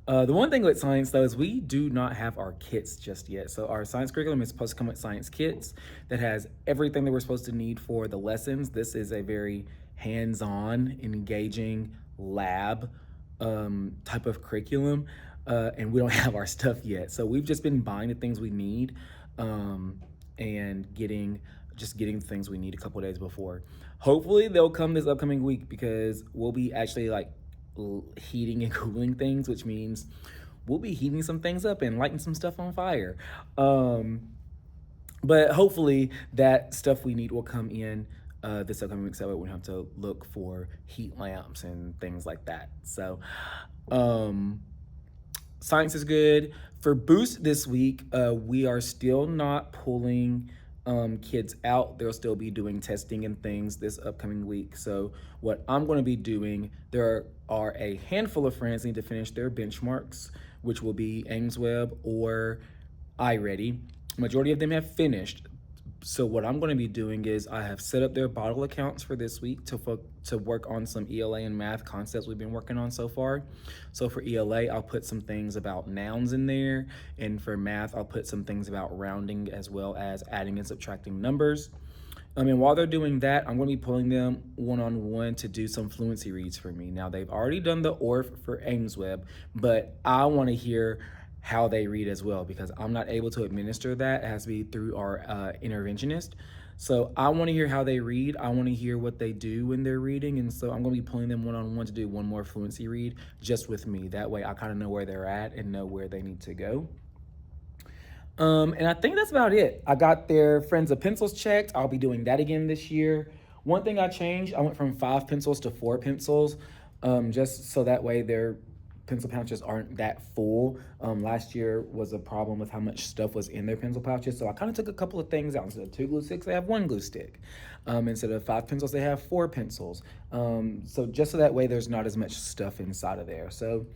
The one thing with science, though, is we do not have our kits just yet. So our science curriculum is supposed to come with science kits that has everything that we're supposed to need for the lessons. This is a very hands-on, engaging lab type of curriculum, and we don't have our stuff yet. So we've just been buying the things we need and getting things we need a couple days before. Hopefully they'll come this upcoming week, because we'll be actually like heating and cooling things, which means we'll be heating some things up and lighting some stuff on fire. But hopefully that stuff we need will come in this upcoming week, so we won't have to look for heat lamps and things like that. So science is good. For Boost this week, we are still not pulling kids out. They'll still be doing testing and things this upcoming week. So what I'm going to be doing, there are a handful of friends need to finish their benchmarks, which will be AimsWeb or iReady. Majority of them have finished. So what I'm going to be doing is I have set up their bottle accounts for this week to work on some ELA and math concepts we've been working on so far. So for ELA, I'll put some things about nouns in there, and for math, I'll put some things about rounding as well as adding and subtracting numbers. And while they're doing that, I'm going to be pulling them one-on-one to do some fluency reads for me. Now, they've already done the ORF for AimsWeb, but I want to hear how they read as well, because I'm not able to administer that. It has to be through our interventionist. So I want to hear how they read. I want to hear what they do when they're reading. And so I'm going to be pulling them one-on-one to do one more fluency read just with me. That way I kind of know where they're at and know where they need to go. And I think that's about it. I got their Friends of Pencils checked. I'll be doing that again this year. One thing I changed, I went from 5 pencils to 4 pencils, just so that way their pencil pouches aren't that full. Last year was a problem with how much stuff was in their pencil pouches, so I kind of took a couple of things out. Instead of 2 glue sticks, they have 1 glue stick. Instead of 5 pencils, they have 4 pencils. So just so that way there's not as much stuff inside of there. So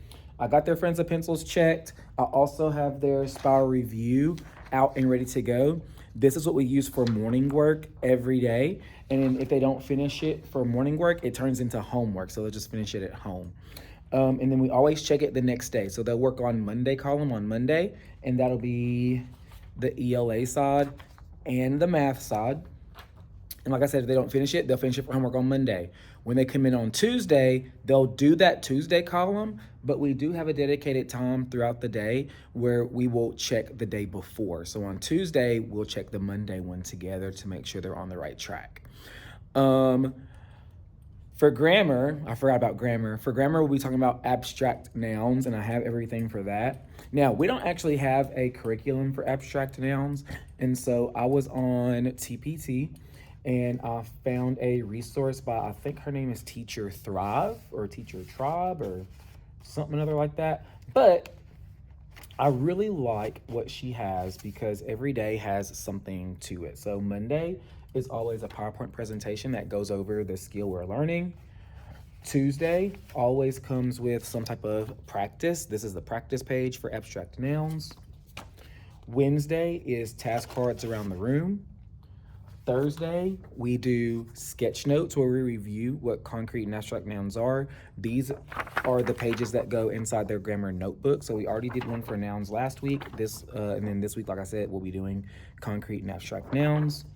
I got their Friends of Pencils checked. I also have their Spiral Review out and ready to go. This is what we use for morning work every day. And if they don't finish it for morning work, it turns into homework. So they'll just finish it at home. And then we always check it the next day. So they'll work on Monday column on Monday, and that'll be the ELA side and the math side. And like I said, if they don't finish it, they'll finish it for homework on Monday. When they come in on Tuesday, they'll do that Tuesday column, but we do have a dedicated time throughout the day where we will check the day before. So on Tuesday, we'll check the Monday one together to make sure they're on the right track. For grammar, I forgot about grammar. For grammar, we'll be talking about abstract nouns, and I have everything for that. Now, we don't actually have a curriculum for abstract nouns, and so I was on TPT, and I found a resource by, I think her name is Teacher Thrive, or Teacher Tribe, or something other like that. But I really like what she has because every day has something to it. So Monday is always a PowerPoint presentation that goes over the skill we're learning. Tuesday always comes with some type of practice. This is the practice page for abstract nouns. Wednesday is task cards around the room. Thursday, we do sketch notes where we review what concrete and abstract nouns are. These are the pages that go inside their grammar notebook. So we already did one for nouns last week. And then this week, like I said, we'll be doing concrete and abstract nouns.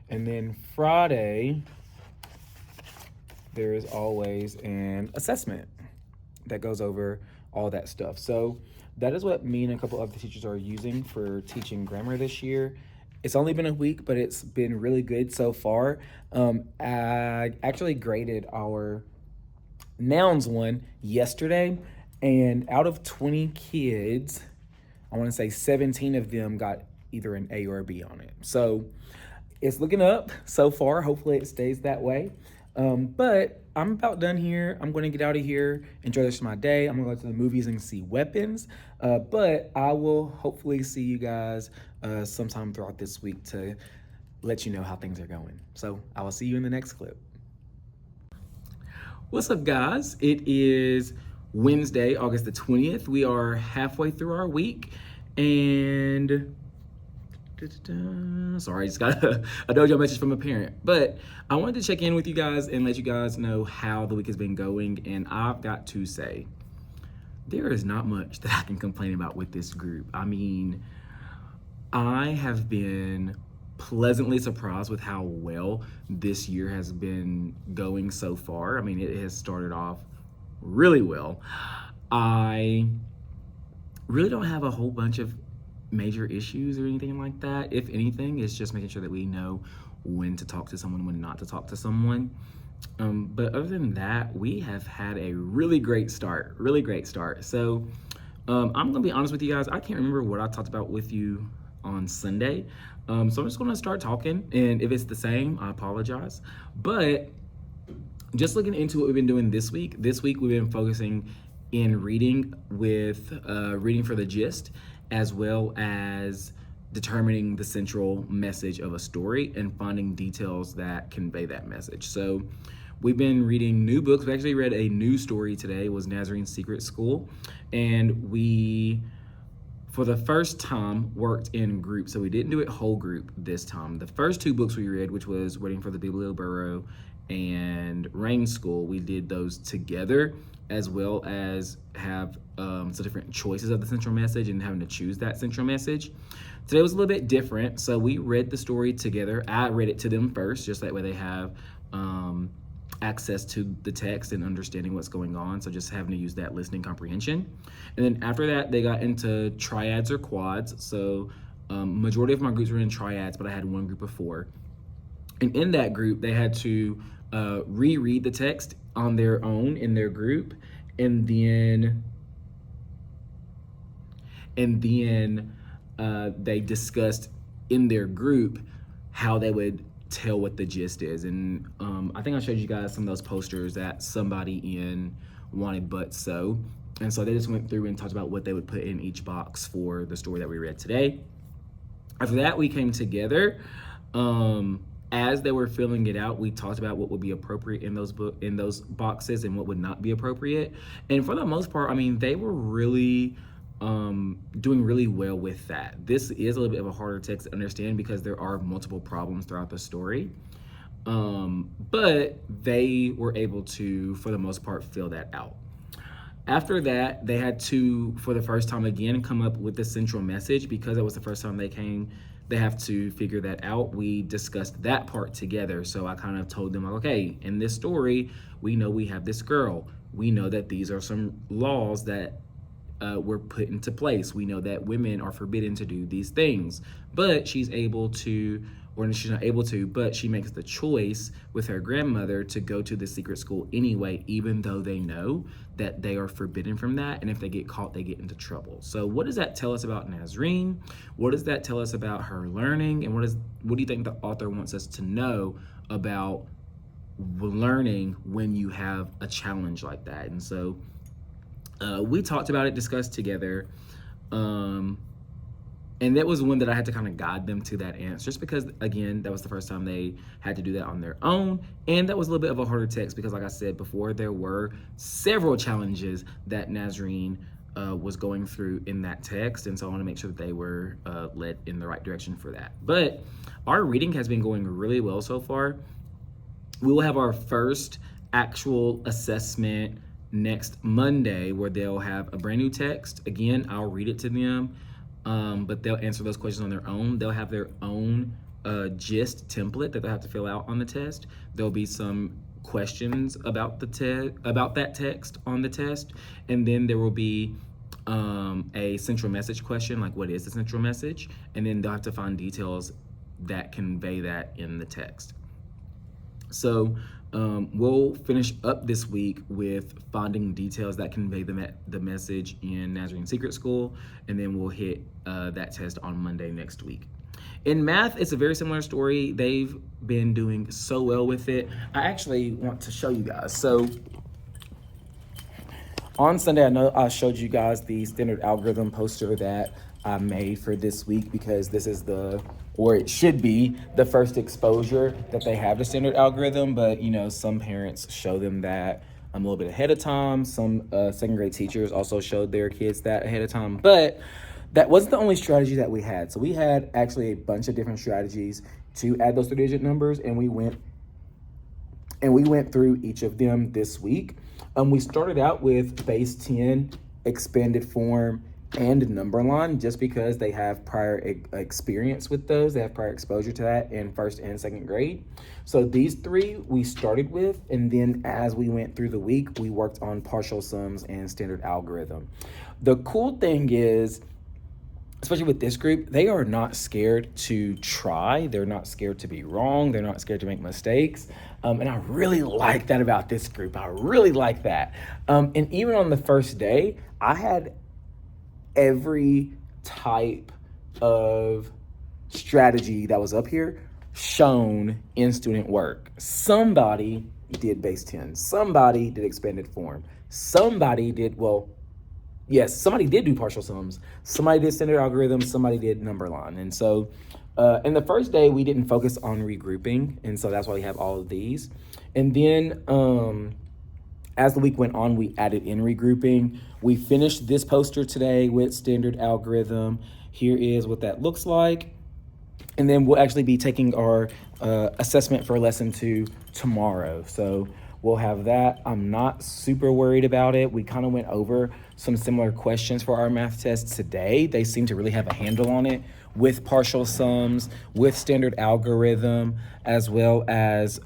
And then Friday, there is always an assessment that goes over all that stuff. So that is what me and a couple of the teachers are using for teaching grammar this year. It's only been a week, but it's been really good so far. I actually graded our nouns one yesterday, and out of 20 kids, I want to say 17 of them got either an A or a B on it. So it's looking up so far. Hopefully it stays that way. But I'm about done here. I'm going to get out of here, enjoy the rest of my day. I'm going to go to the movies and see Weapons. But I will hopefully see you guys sometime throughout this week to let you know how things are going. So I will see you in the next clip. What's up, guys? It is Wednesday, August the 20th. We are halfway through our week, and sorry, I just got a dojo message from a parent. But I wanted to check in with you guys and let you guys know how the week has been going. And I've got to say, there is not much that I can complain about with this group. I mean, I have been pleasantly surprised with how well this year has been going so far. I mean, it has started off really well. I really don't have a whole bunch of major issues or anything like that. If anything, it's just making sure that we know when to talk to someone, when not to talk to someone. But other than that, we have had a really great start. So I'm gonna be honest with you guys, I can't remember what I talked about with you on Sunday. So I'm just gonna start talking, and if it's the same, I apologize. But just looking into what we've been doing this week we've been focusing in reading with reading for the gist, as well as determining the central message of a story and finding details that convey that message. So we've been reading new books. We actually read a new story today. It was Nazarene's Secret School. And we, for the first time, worked in groups. So we didn't do it whole group this time. The first two books we read, which was Waiting for the Biblioburo and Rain School, we did those together, as well as have some different choices of the central message and having to choose that central message. Today was a little bit different. So we read the story together. I read it to them first, just that way they have access to the text and understanding what's going on. So just having to use that listening comprehension. And then after that, they got into triads or quads. So majority of my groups were in triads, but I had one group of 4. And in that group, they had to reread the text on their own in their group, and then they discussed in their group how they would tell what the gist is. And I think I showed you guys some of those posters that somebody in wanted but so. And so they just went through and talked about what they would put in each box for the story that we read today. After that, we came together. As they were filling it out, we talked about what would be appropriate in those boxes and what would not be appropriate. And for the most part, I mean, they were really doing really well with that. This is a little bit of a harder text to understand because there are multiple problems throughout the story. But they were able to, for the most part, fill that out. After that, they had to, for the first time again, come up with the central message. Because it was the first time they came, they have to figure that out. We discussed that part together. So I kind of told them, like, okay, in this story, we know we have this girl. We know that these are some laws that were put into place. We know that women are forbidden to do these things, but she's able to or she's not able to, but she makes the choice with her grandmother to go to the secret school anyway, even though they know that they are forbidden from that. And if they get caught, they get into trouble. So what does that tell us about Nazreen? What does that tell us about her learning? And what do you think the author wants us to know about learning when you have a challenge like that? And so we talked about it, discussed together. And that was one that I had to kind of guide them to that answer, just because, again, that was the first time they had to do that on their own. And that was a little bit of a harder text because, like I said before, there were several challenges that Nazreen was going through in that text. And so I want to make sure that they were led in the right direction for that. But our reading has been going really well so far. We will have our first actual assessment next Monday, where they'll have a brand new text. Again, I'll read it to them. But they'll answer those questions on their own. They'll have their own gist template that they'll have to fill out on the test. There'll be some questions about that text on the test, and then there will be a central message question, like what is the central message, and then they'll have to find details that convey that in the text. So we'll finish up this week with finding details that convey the message in Nazarene Secret School, and then we'll hit that test on Monday next week. In math, it's a very similar story. They've been doing so well with it. I actually want to show you guys. So on Sunday, I know I showed you guys the standard algorithm poster that I made for this week, because this is or it should be the first exposure that they have to standard algorithm. But some parents show them that a little bit ahead of time. Some second grade teachers also showed their kids that ahead of time. But that wasn't the only strategy that we had. So we had actually a bunch of different strategies to add those 3-digit numbers, and we went through each of them this week. We started out with base 10, expanded form, and number line, just because they have prior experience with those. They have prior exposure to that in first and second grade. So these three we started with, and then as we went through the week, we worked on partial sums and standard algorithm. The cool thing is, especially with this group, they are not scared to try. They're not scared to be wrong. They're not scared to make mistakes. And I really like that about this group. I really like that. And even on the first day, I had every type of strategy that was up here shown in student work. Somebody did base 10. Somebody did expanded form. Somebody did do partial sums. Somebody did standard algorithm. Somebody did number line. And so in the first day, we didn't focus on regrouping. And so that's why we have all of these. And then as the week went on, we added in regrouping. We finished this poster today with standard algorithm. Here is what that looks like. And then we'll actually be taking our assessment for lesson 2 tomorrow. So we'll have that. I'm not super worried about it. We kind of went over some similar questions for our math test today. They seem to really have a handle on it, with partial sums, with standard algorithm, as well as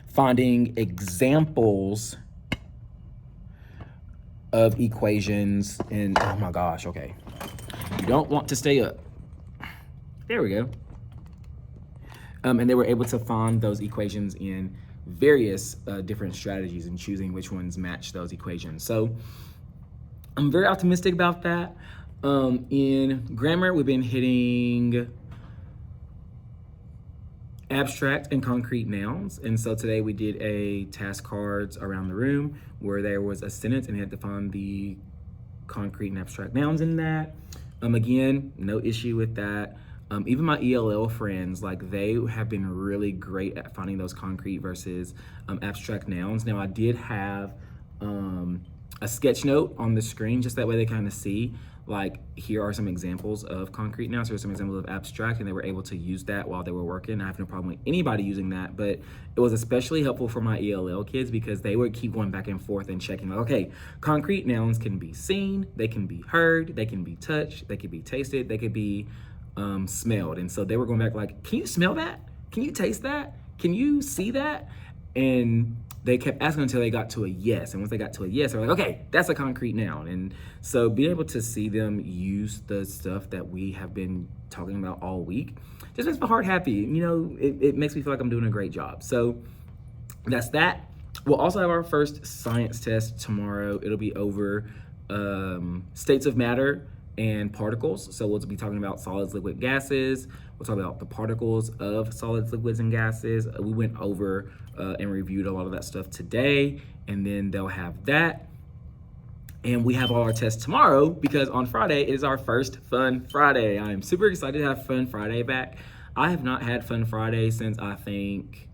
finding examples of equations. And oh my gosh, okay. You don't want to stay up. There we go. And they were able to find those equations in various different strategies and choosing which ones match those equations. So I'm very optimistic about that. In grammar, we've been hitting abstract and concrete nouns. And so today we did a task cards around the room where there was a sentence and you had to find the concrete and abstract nouns in that. Again, no issue with that. Even my ELL friends, they have been really great at finding those concrete versus abstract nouns. Now, I did have a sketch note on the screen, just that way they kind of see, here are some examples of concrete nouns, here are some examples of abstract, and they were able to use that while they were working. I have no problem with anybody using that, but it was especially helpful for my ELL kids because they would keep going back and forth and checking, okay, concrete nouns can be seen, they can be heard, they can be touched, they can be tasted, they could be smelled. And so they were going back can you smell that? Can you taste that? Can you see that? And they kept asking until they got to a yes. And once they got to a yes, they're like, okay, that's a concrete noun. And so being able to see them use the stuff that we have been talking about all week just makes my heart happy. You know, it makes me feel like I'm doing a great job. So that's that. We'll also have our first science test tomorrow. It'll be over states of matter and particles. So we'll be talking about solids, liquid, gases. We'll talk about the particles of solids, liquids, and gases. We went over and reviewed a lot of that stuff today, and then they'll have that. And we have all our tests tomorrow because on Friday it is our first Fun Friday. I am super excited to have Fun Friday back. I have not had Fun Friday since I think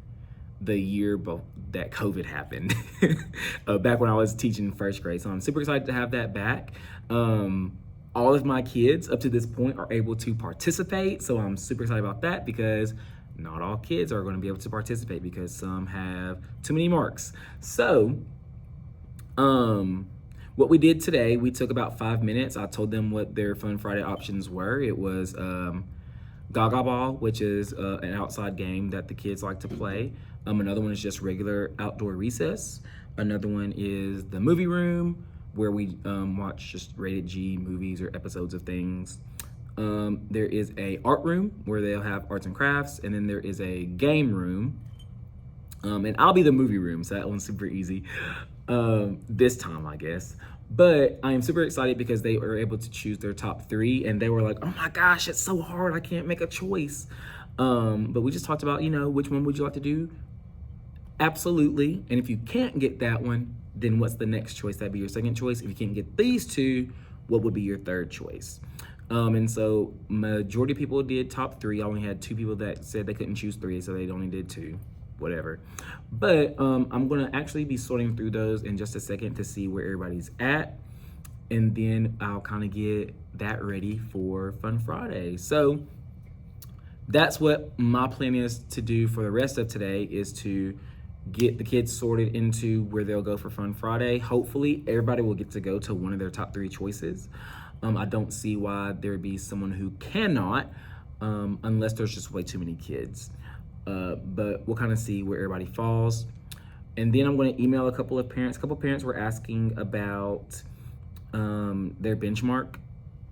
the year that COVID happened, back when I was teaching first grade. So I'm super excited to have that back. All of my kids up to this point are able to participate. So I'm super excited about that because not all kids are going to be able to participate because some have too many marks. So, what we did today, we took about 5 minutes. I told them what their Fun Friday options were. It was Gaga Ball, which is an outside game that the kids like to play. Another one is just regular outdoor recess. Another one is the movie room, where we watch just rated G movies or episodes of things. There is a art room where they'll have arts and crafts, and then there is a game room. And I'll be the movie room, so that one's super easy this time, I guess. But I am super excited because they were able to choose their top 3, and they were like, oh my gosh, it's so hard, I can't make a choice. But we just talked about, you know, which one would you like to do? Absolutely. And if you can't get that one, then what's the next choice? That'd be your second choice. If you can't get these 2, what would be your third choice? And so majority of people did top 3. I only had 2 people that said they couldn't choose 3, so they only did 2, whatever. But I'm gonna actually be sorting through those in just a second to see where everybody's at. And then I'll kind of get that ready for Fun Friday. So that's what my plan is to do for the rest of today, is to get the kids sorted into where they'll go for Fun Friday. Hopefully everybody will get to go to one of their top 3 choices. I don't see why there'd be someone who cannot, unless there's just way too many kids. But we'll kind of see where everybody falls. And then I'm going to email a couple of parents. A couple of parents were asking about their benchmark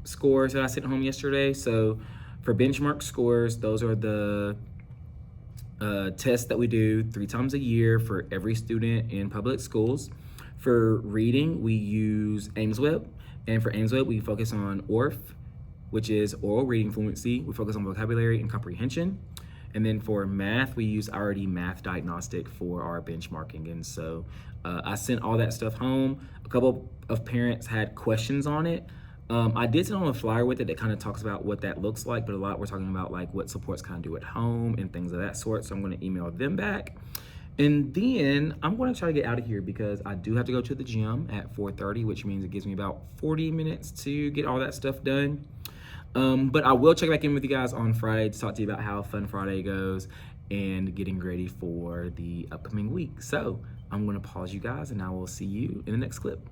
scores that I sent home yesterday. So for benchmark scores, those are the tests that we do 3 times a year for every student in public schools. For reading, we use AimsWeb. And for AimsWeb, we focus on ORF, which is oral reading fluency. We focus on vocabulary and comprehension. And then for math, we use IRD Math Diagnostic for our benchmarking. And so I sent all that stuff home. A couple of parents had questions on it. I did send on a flyer with it that kind of talks about what that looks like, but a lot we're talking about like what supports kind of do at home and things of that sort. So I'm going to email them back. And then I'm going to try to get out of here because I do have to go to the gym at 4:30, which means it gives me about 40 minutes to get all that stuff done. But I will check back in with you guys on Friday to talk to you about how Fun Friday goes and getting ready for the upcoming week. So I'm going to pause you guys, and I will see you in the next clip.